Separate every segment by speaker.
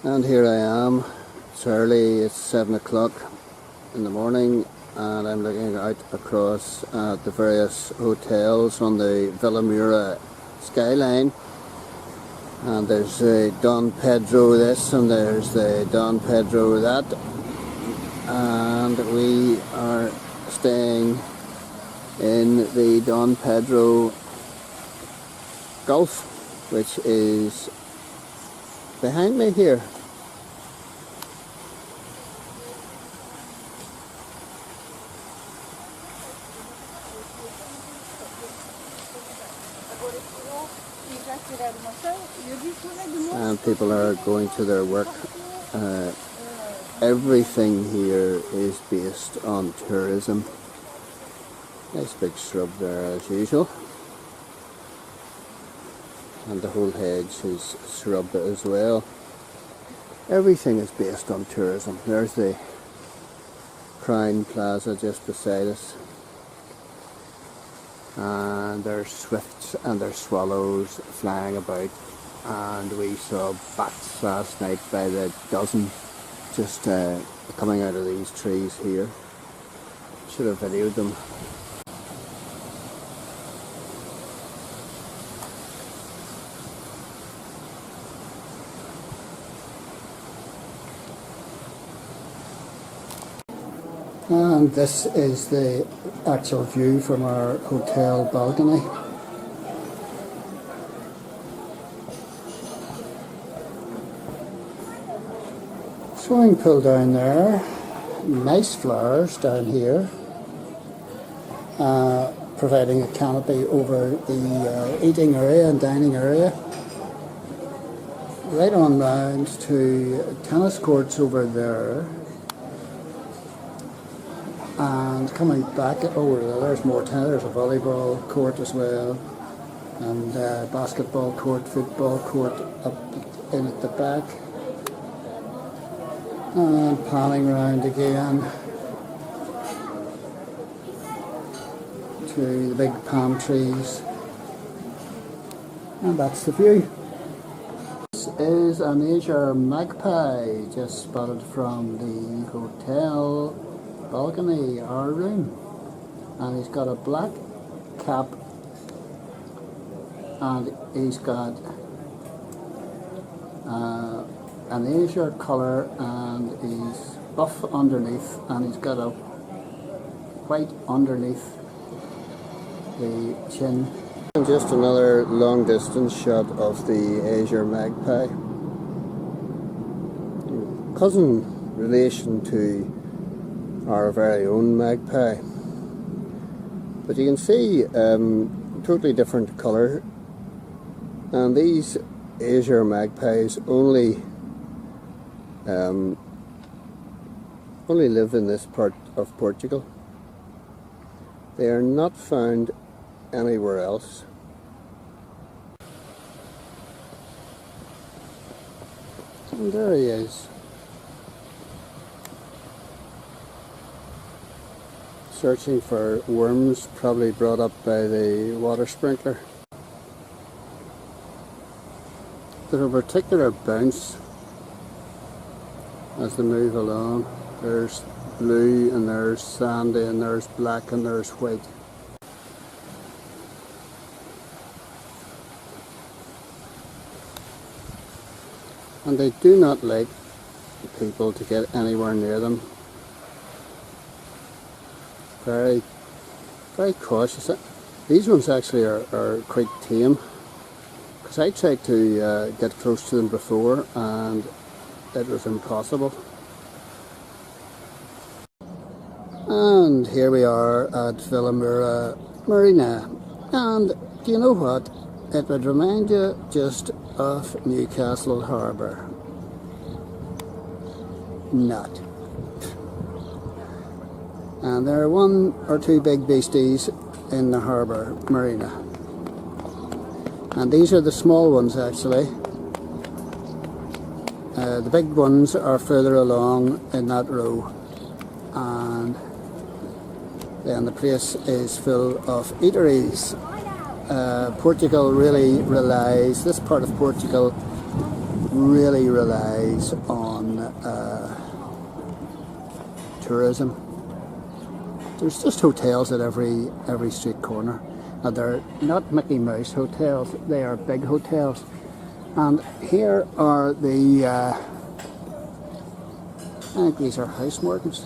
Speaker 1: And here I am. It's early, it's 7 o'clock in the morning, and I'm looking out across at the various hotels on the Vilamoura skyline. And there's the Don Pedro this, and there's the Don Pedro that. And we are staying in the Don Pedro Gulf, which is behind me here. And people are going to their work. Everything here is based on tourism. Nice big shrub there as usual. And the whole hedge is shrub as well. Everything is based on tourism. There's the Crown Plaza just beside us. And there's swifts and there's swallows flying about. And we saw bats last night by the dozen just coming out of these trees here. Should have videoed them. And this is the actual view from our hotel balcony. Swimming pool down there, nice flowers down here, providing a canopy over the eating area and dining area. Right on round to tennis courts over there. And coming back over there, there's more tennis, there's a volleyball court as well, and basketball court, football court up in at the back. And panning round again to the big palm trees, and that's the view. This is an Azure magpie just spotted from the hotel balcony, our room, and he's got a black cap and he's got an azure colour, and he's buff underneath, and he's got a white underneath the chin. And just another long distance shot of the Azure magpie, cousin relation to our very own magpie, but you can see totally different colour, and these Azure magpies only live in this part of Portugal. They are not found anywhere else. And there he is, searching for worms, probably brought up by the water sprinkler. There's a particular bounce as they move along. There's blue, and there's sandy, and there's black, and there's white. And they do not like people to get anywhere near them. Very, very cautious. These ones actually are quite tame, because I tried to get close to them before and it was impossible. And here we are at Vilamoura Marina, and do you know what? It would remind you just of Newcastle Harbour. Not. And there are one or two big beasties in the harbour marina, and these are the small ones actually. The big ones are further along in that row, and then the place is full of eateries. Portugal really relies, this part of Portugal really relies on tourism. There's just hotels at every street corner. Now they're not Mickey Mouse hotels, they are big hotels. And here are the, I think these are house markets.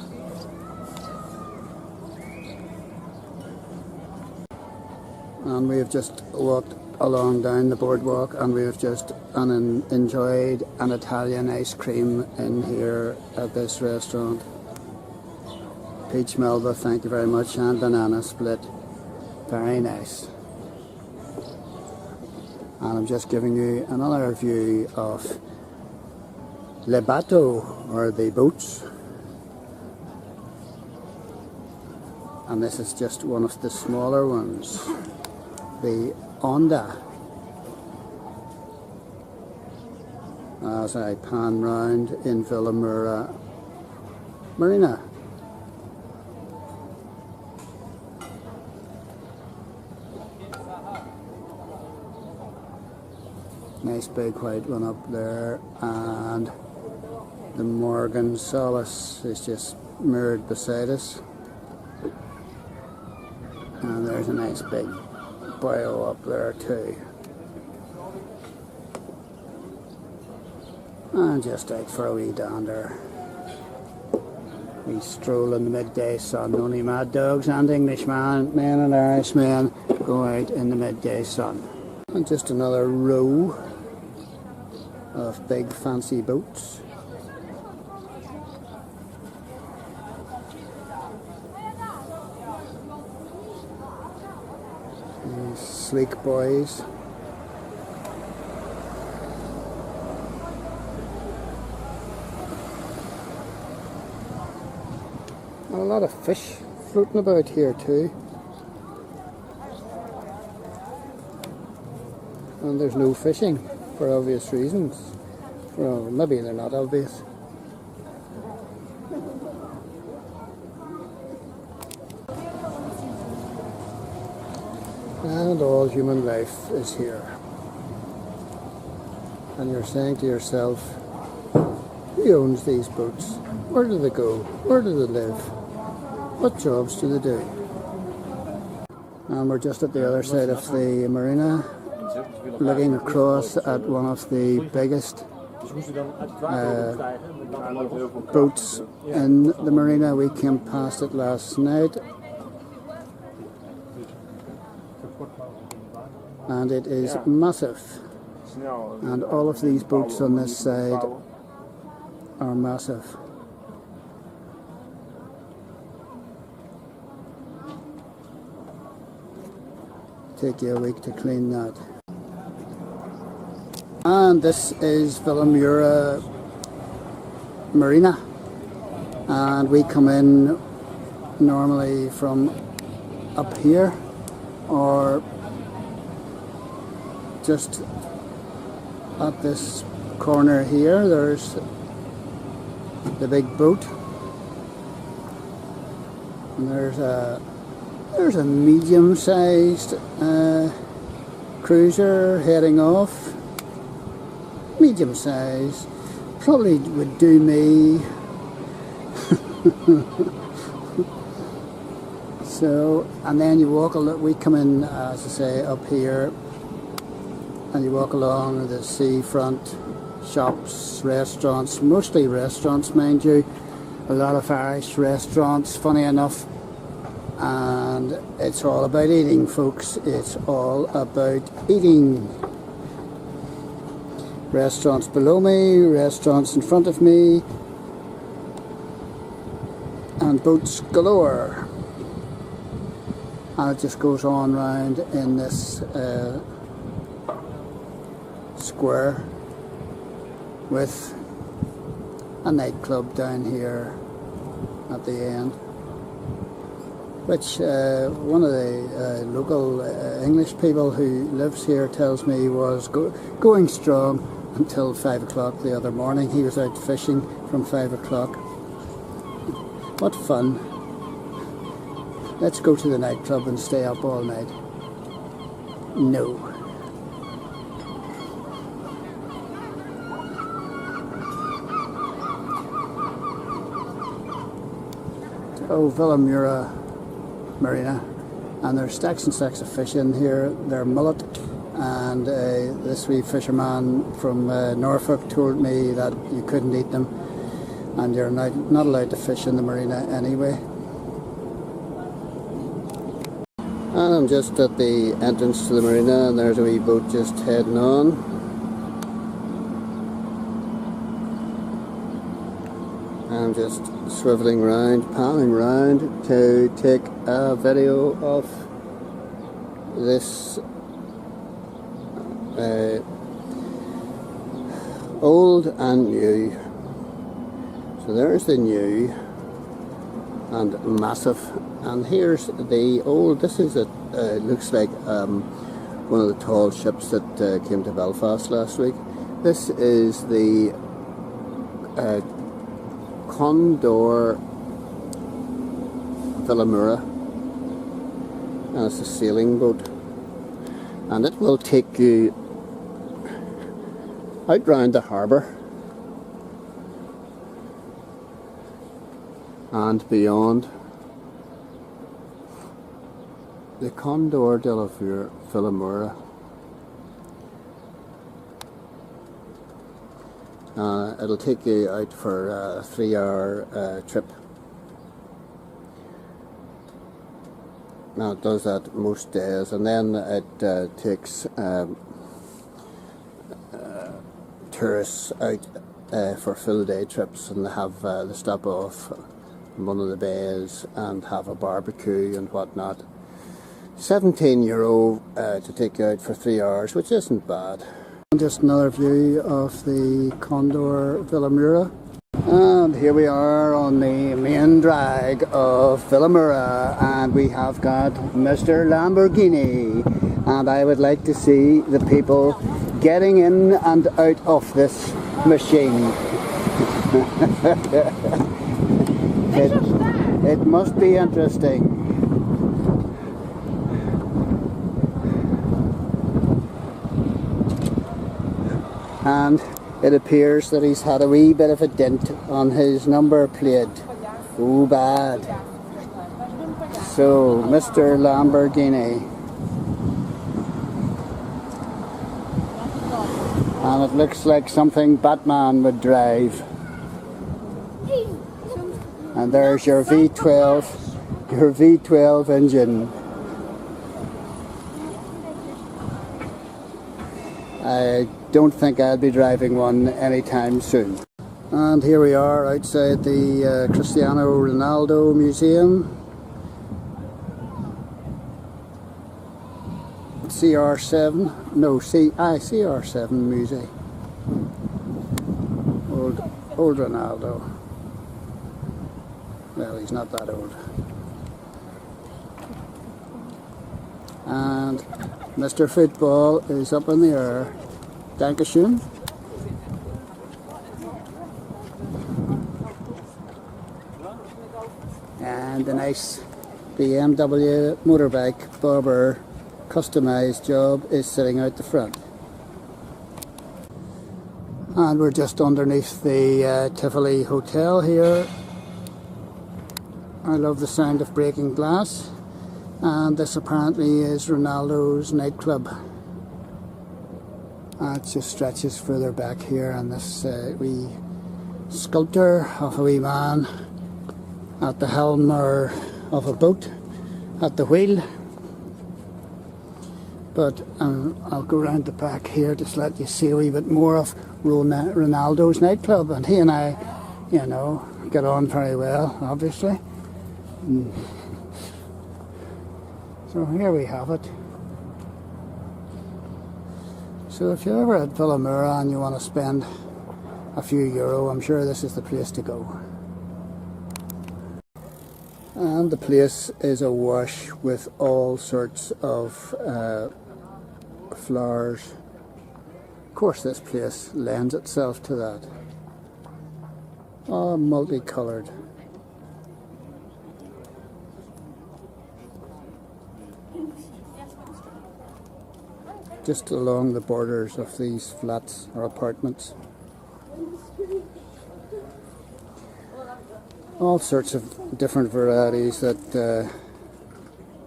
Speaker 1: And we have just walked along down the boardwalk, and we have just enjoyed an Italian ice cream in here at this restaurant. Peach Melba, thank you very much, and banana split. Very nice. And I'm just giving you another view of Le Bateau, or the boats. And this is just one of the smaller ones, the Onda. As I pan round in Vilamoura Marina. Nice big white one up there, and the Morgan Solace is just mirrored beside us. And there's a nice big bio up there too. And just out for a wee dander. We stroll in the midday sun. Only mad dogs and Englishmen, men and Irishmen go out in the midday sun. And just another row of big fancy boats. These sleek boys. And a lot of fish floating about here too. And there's no fishing for obvious reasons. Well, maybe they're not obvious. And all human life is here. And you're saying to yourself, who owns these boats? Where do they go? Where do they live? What jobs do they do? And we're just at the other side of the marina, looking across at one of the biggest boats in the marina. We came past it last night, and it is massive. And all of these boats on this side are massive. Take you a week to clean that. And this is Vilamoura Marina, and we come in normally from up here, or just at this corner here. There's the big boat, and there's a medium-sized cruiser heading off. Medium size, probably would do me. So, and then you walk we come in, as I say, up here, and you walk along the seafront, shops, restaurants, mostly restaurants, mind you, a lot of Irish restaurants, funny enough, and it's all about eating, folks. It's all about eating. Restaurants below me, restaurants in front of me, and boats galore. And it just goes on round in this square with a nightclub down here at the end, which one of the local English people who lives here tells me was going strong until 5 o'clock the other morning. He was out fishing from 5 o'clock. What fun. Let's go to the nightclub and stay up all night. No. Oh, Vilamoura Marina, and there's stacks and stacks of fish in here. They're mullet, and this wee fisherman from Norfolk told me that you couldn't eat them, and you're not allowed to fish in the marina anyway. And I'm just at the entrance to the marina, and there's a wee boat just heading on. I'm just swiveling round, panning round to take a video of this old and new. So there's the new and massive, and here's the old. This is looks like one of the tall ships that came to Belfast last week. This is the Condor Vilamoura, and it's a sailing boat, and it will take you out round the harbour and beyond. The Condor Vilamoura. It'll take you out for a 3-hour trip. Now it does that most days, and then it takes tourists out for full day trips, and they have they stop off in one of the bays and have a barbecue and whatnot. €17 to take you out for 3 hours, which isn't bad. And just another view of the Condor Vilamoura. And here we are on the main drag of Vilamoura, and we have got Mr. Lamborghini, and I would like to see the people getting in and out of this machine. It must be interesting. And it appears that he's had a wee bit of a dent on his number plate. Oh, bad. So, Mr. Lamborghini. And it looks like something Batman would drive. And there's your V12 engine. I don't think I'll be driving one anytime soon. And here we are outside the Cristiano Ronaldo Museum. CR7, no, CR7 Museum. Old Ronaldo. Well, he's not that old. And Mr. Football is up in the air. Dankeschön. And a nice BMW motorbike bobber customized job is sitting out the front. And we're just underneath the Tivoli Hotel here. I love the sound of breaking glass. And this apparently is Ronaldo's nightclub. It just stretches further back here, and this wee sculpture of a wee man at the helm or of a boat at the wheel. But I'll go round the back here just to let you see a wee bit more of Ronaldo's nightclub, and he and I, you know, get on very well, obviously. So here we have it. So if you're ever at Vilamoura and you want to spend a few euro, I'm sure this is the place to go. And the place is awash with all sorts of flowers. Of course this place lends itself to that. Oh, multicoloured. Just along the borders of these flats or apartments. All sorts of different varieties that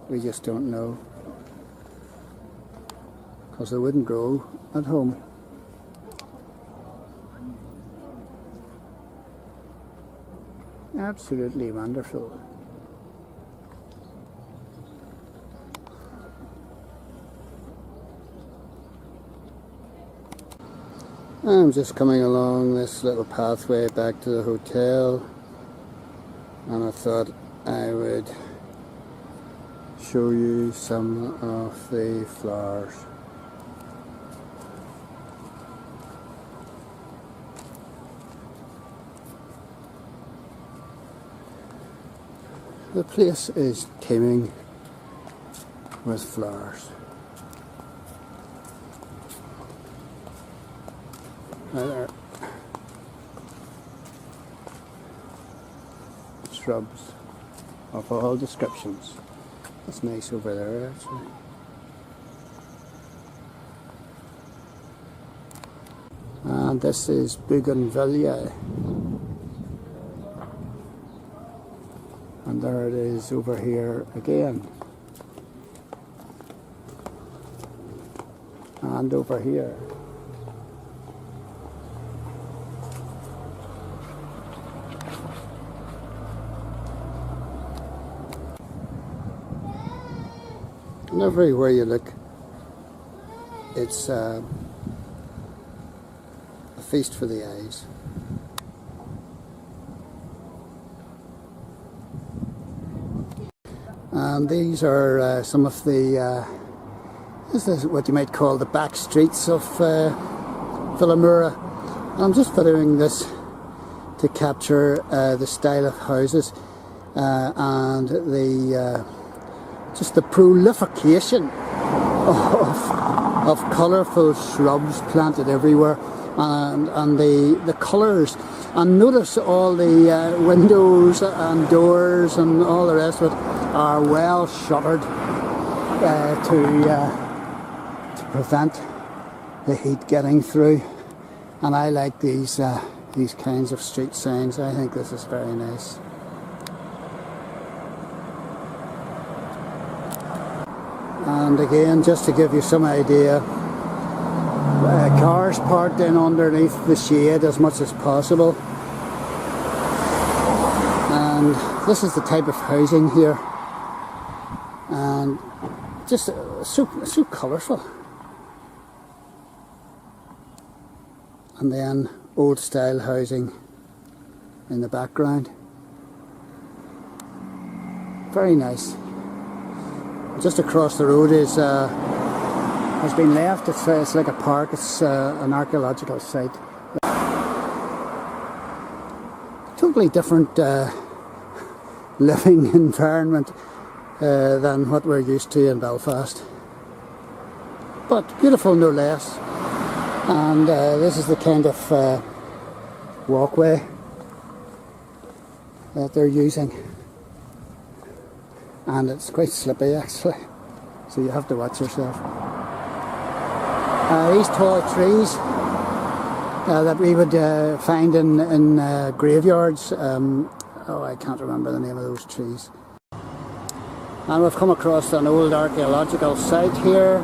Speaker 1: we just don't know, because they wouldn't grow at home. Absolutely wonderful. I'm just coming along this little pathway back to the hotel, and I thought I would show you some of the flowers. The place is teeming with flowers. Right there. Shrubs of all descriptions. That's nice over there, actually. And this is bougainvillea. And there it is over here again. And over here. And everywhere you look, it's a feast for the eyes. And these are some of the, this is what you might call the back streets of Vilamoura. I'm just videoing this to capture the style of houses and the just the proliferation of colourful shrubs planted everywhere, and the colours. And notice all the windows and doors and all the rest of it are well shuttered to prevent the heat getting through. And I like these kinds of street signs. I think this is very nice. And again, just to give you some idea, cars parked in underneath the shade as much as possible. And this is the type of housing here, and just so colourful. And then old style housing in the background. Very nice. Just across the road is has been left. It's like a park. It's an archaeological site. Totally different living environment than what we're used to in Belfast, but beautiful no less. And this is the kind of walkway that they're using, and it's quite slippy actually, so you have to watch yourself. These tall trees that we would find in graveyards, oh, I can't remember the name of those trees. And we've come across an old archaeological site here,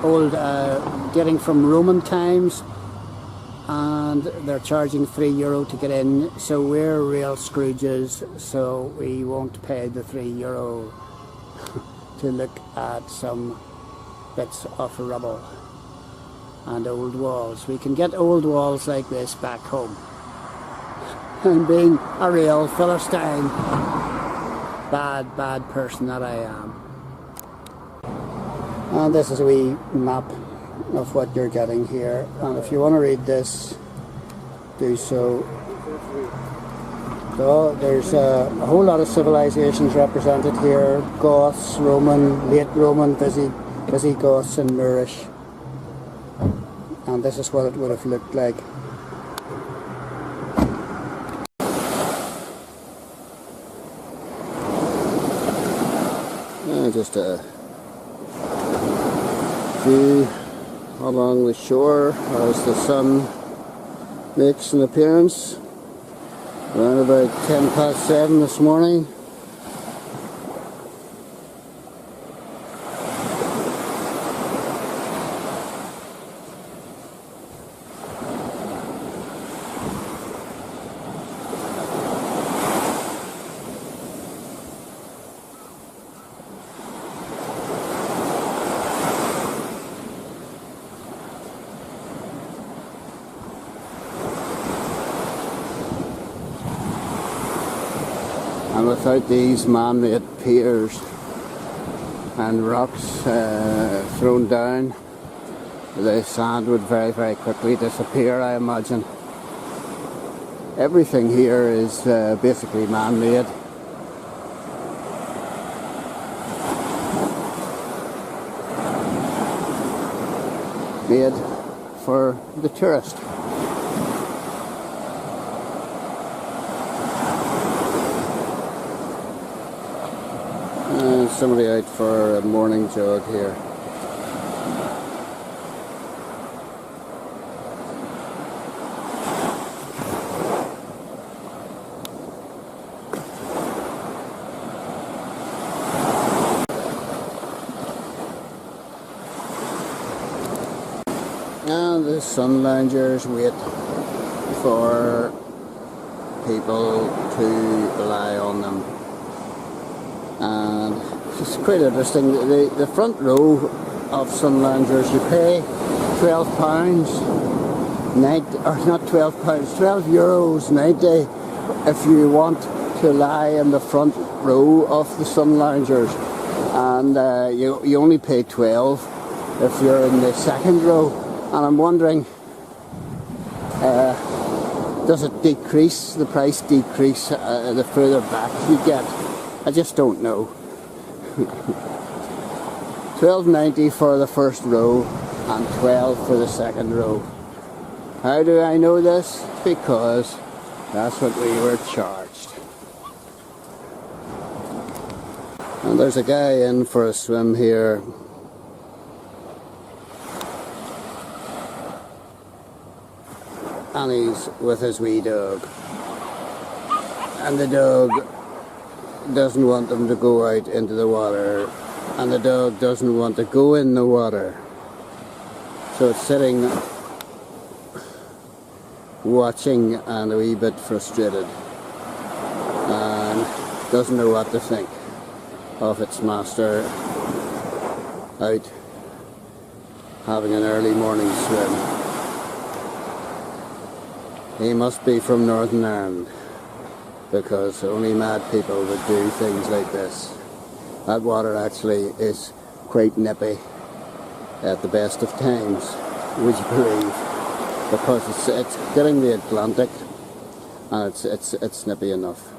Speaker 1: old dating from Roman times, and they're charging €3 to get in, so we're real Scrooges, so we won't pay the €3 to look at some bits of rubble and old walls. We can get old walls like this back home. And being a real Philistine, bad person that I am. And this is a wee map of what you're getting here, and if you want to read this, do so. So there's a whole lot of civilizations represented here: Goths, Roman, late Roman, Visigoths and Moorish. And this is what it would have looked like. Just a view along the shore as the sun makes an appearance. Around about 7:10 this morning. And without these man-made piers and rocks thrown down, the sand would very, very quickly disappear, I imagine. Everything here is basically man-made. Made for the tourist. Somebody out for a morning jog here. And the sun loungers wait for people to lie on them. And it's quite interesting. The front row of sun loungers, you pay £12 night, or not £12, €12 90 if you want to lie in the front row of the sun loungers, and you only pay 12 if you're in the second row. And I'm wondering, does it decrease, the price decrease the further back you get? I just don't know. £12.90 for the first row and 12 for the second row. How do I know this? Because that's what we were charged. And there's a guy in for a swim here. And he's with his wee dog. And the dog doesn't want them to go out into the water, and the dog doesn't want to go in the water, so it's sitting watching and a wee bit frustrated and doesn't know what to think of its master out having an early morning swim. He must be from Northern Ireland, because only mad people would do things like this. That water actually is quite nippy at the best of times, would you believe? Because it's getting the Atlantic, and it's nippy enough.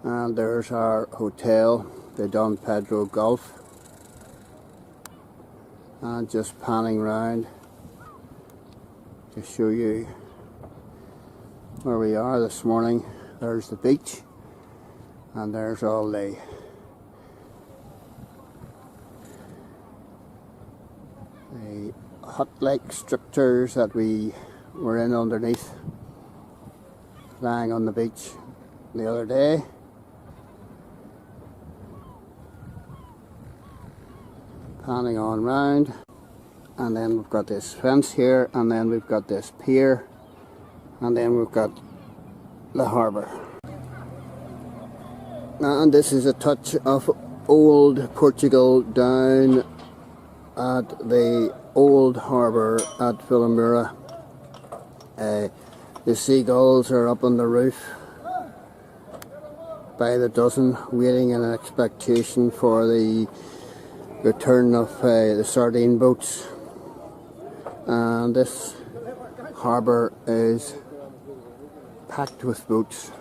Speaker 1: And there's our hotel, the San Pedro Golf, and just panning round to show you where we are this morning. There's the beach, and there's all the hut-like structures that we were in underneath, lying on the beach the other day. Panning on round, and then we've got this fence here, and then we've got this pier, and then we've got the harbour. And this is a touch of old Portugal down at the old harbour at Vilamoura. The seagulls are up on the roof by the dozen, waiting in expectation for the return of the sardine boats. And this harbour is packed with boats,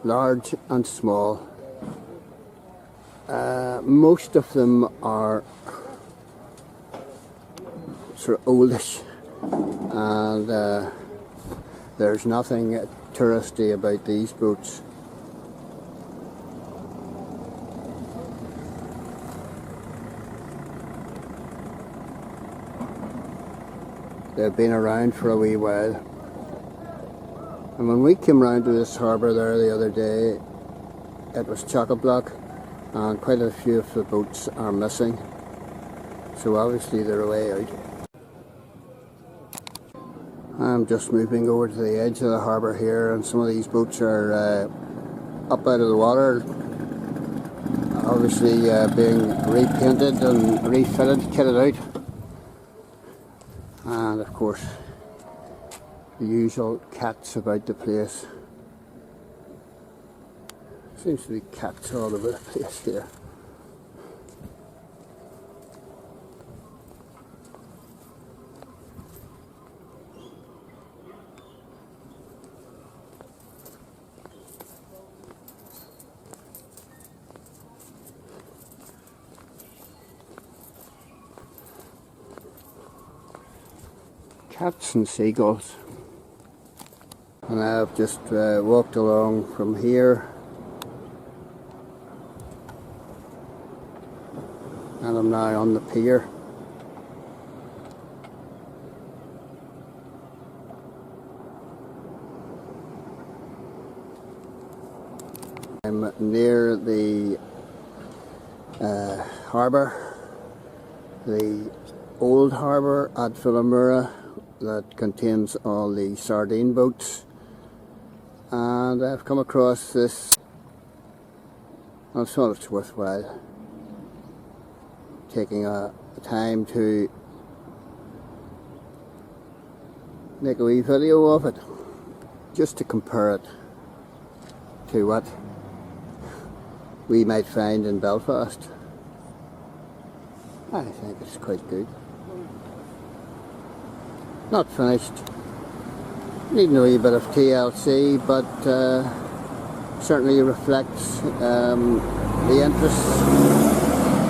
Speaker 1: large and small. Most of them are sort of oldish, and there's nothing touristy about these boats. they've been around for a wee while. And when we came round to this harbour there the other day, it was chock-a-block, and quite a few of the boats are missing. So obviously they're away out. I'm just moving over to the edge of the harbour here, and some of these boats are up out of the water, obviously being repainted and refitted, kitted out. And of course the usual cats about the place. Seems to be cats all over the place here. Cats and seagulls. And I've just walked along from here, and I'm now on the pier. I'm near the harbour, the old harbour at Vilamoura that contains all the sardine boats, and I've come across this. I thought it's worthwhile taking a time to make a wee video of it, just to compare it to what we might find in Belfast. I think it's quite good. Not finished. Needing a wee bit of TLC, but certainly reflects the interests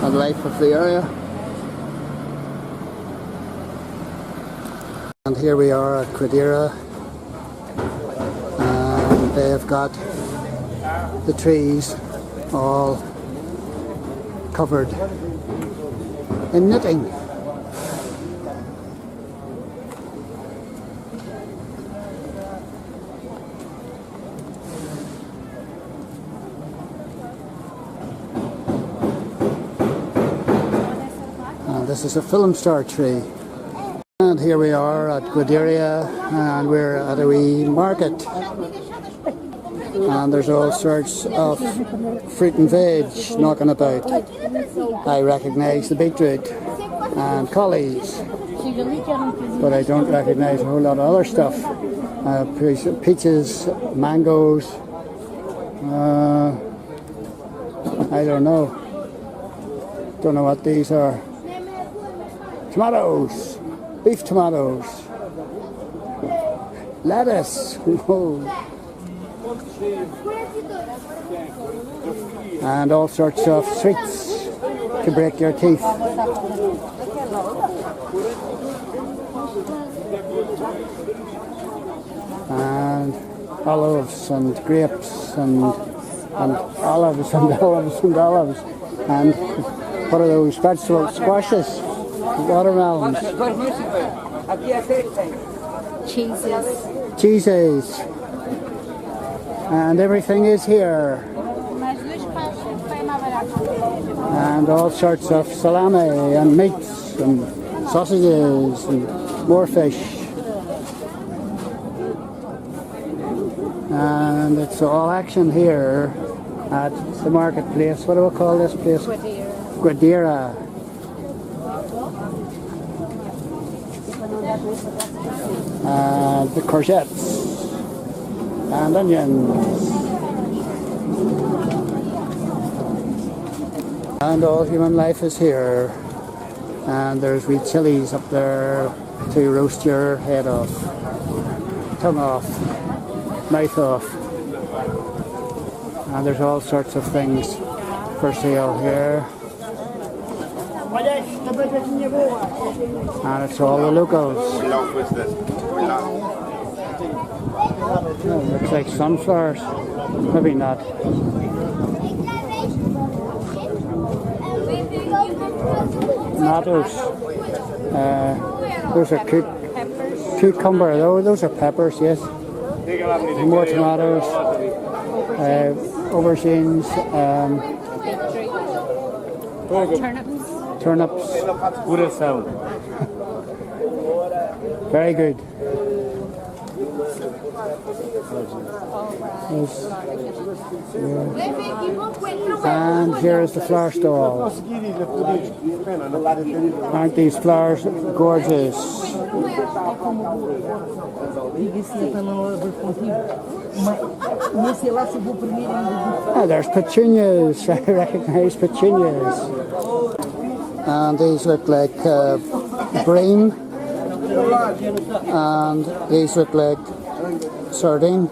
Speaker 1: and life of the area. And here we are at Quadira, and they have got the trees all covered in knitting. This is a film star tree. And here we are at Quadira, and we're at a wee market. And there's all sorts of fruit and veg knocking about. I recognise the beetroot and collies, but I don't recognise a whole lot of other stuff. Peaches, mangoes, I don't know. Don't know what these are. Tomatoes, beef tomatoes, lettuce, and all sorts of sweets to break your teeth. And olives and grapes and olives and olives and olives. And what are those vegetables? Squashes. Watermelons. Cheeses. And everything is here. And all sorts of salami and meats and sausages and more fish. And it's all action here at the marketplace. What do we call this place? Quadira. The courgettes and onions and all human life is here, and there's wee chilies up there to roast your head off, tongue off, mouth off, and there's all sorts of things for sale here. And it's all the locals. Oh, looks like sunflowers. Maybe not. Tomatoes. Those are cooked Cucumber, oh, those are peppers, yes. More tomatoes, aubergines, turnips. Very good. And here is the flower stall. Aren't these flowers gorgeous? Oh, there's petunias. I recognize petunias. And these look like bream. And these look like sardine.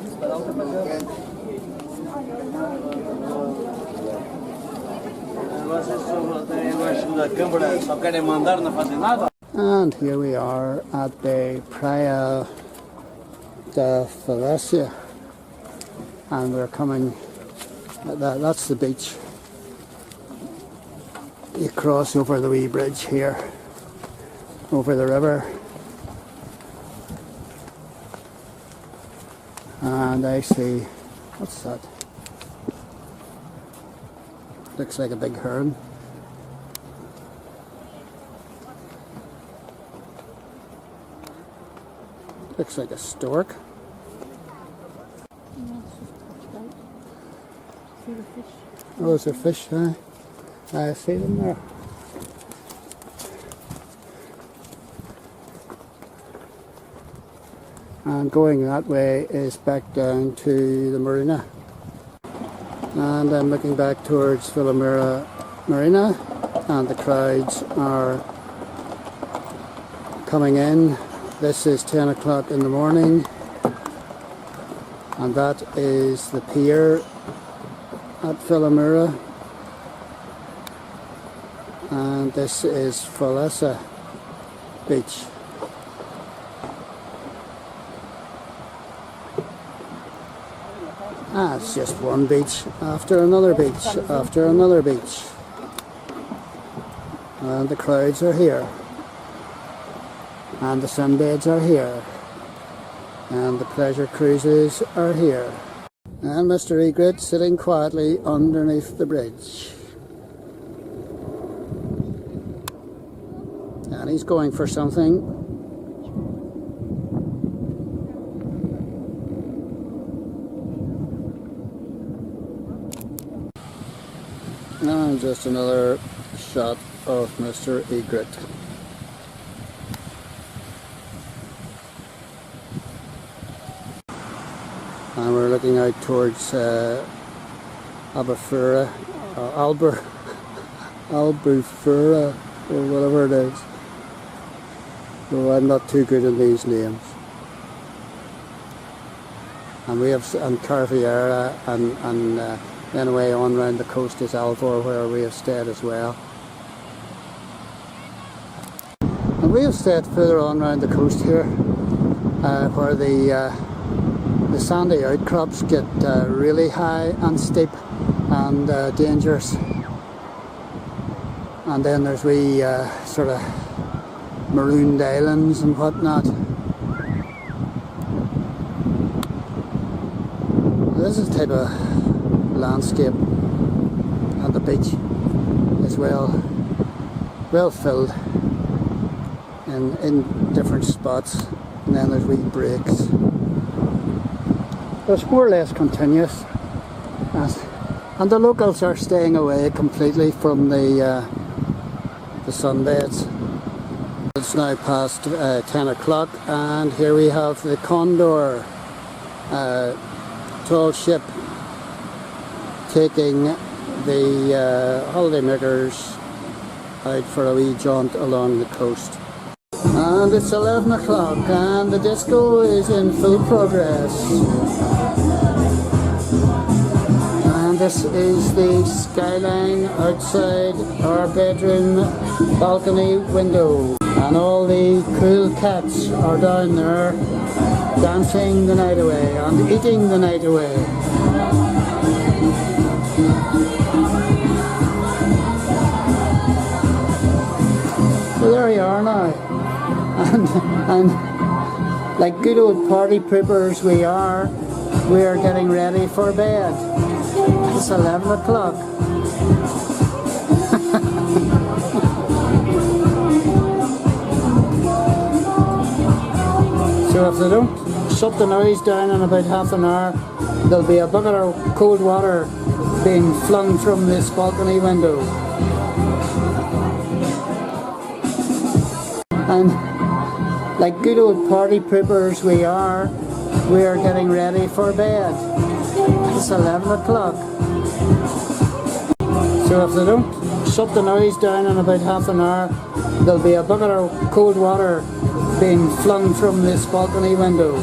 Speaker 1: And here we are at the Praia de Falacia, and we're coming, that's the beach. You cross over the wee bridge here, over the river, and I see, what's that? Looks like a big heron. Looks like a stork. Oh, there's a fish there. I see them there. And going that way is back down to the Marina. And I'm looking back towards Vilamoura Marina, and the crowds are coming in. This is 10 o'clock in the morning, and that is the pier at Vilamoura, and this is Falacia Beach. Ah, it's just one beach after another beach after another beach, and the crowds are here. And the sunbeds are here, and the pleasure cruises are here, and Mr. Egret sitting quietly underneath the bridge, and he's going for something. And just another shot of Mr. Egret. And we're looking out towards Albufeira, Albufeira, or whatever it is. So I'm not too good at these names. And we have Carviera, and then away on round the coast is Azure, where we have stayed as well. And we have stayed further on round the coast here, where the sandy outcrops get really high and steep and dangerous, and then there's wee sort of marooned islands and whatnot. This is the type of landscape, and the beach is well filled in different spots, and then there's wee breaks. It's more or less continuous, and the locals are staying away completely from the sunbeds. It's now past 10 o'clock, and here we have the Condor tall ship taking the holidaymakers out for a wee jaunt along the coast. And it's 11 o'clock, and the disco is in full progress. And this is the skyline outside our bedroom balcony window. And all the cool cats are down there dancing the night away and eating the night away. So there you are now. And Like good old party poopers we are, we're getting ready for bed. It's 11 o'clock. So if they don't shut the noise down in about half an hour, there'll be a bucket of cold water being flung from this balcony window. And like good old party poopers we are, we're getting ready for bed. It's 11 o'clock. So if they don't shut the noise down in about half an hour, there'll be a bucket of cold water being flung from this balcony window.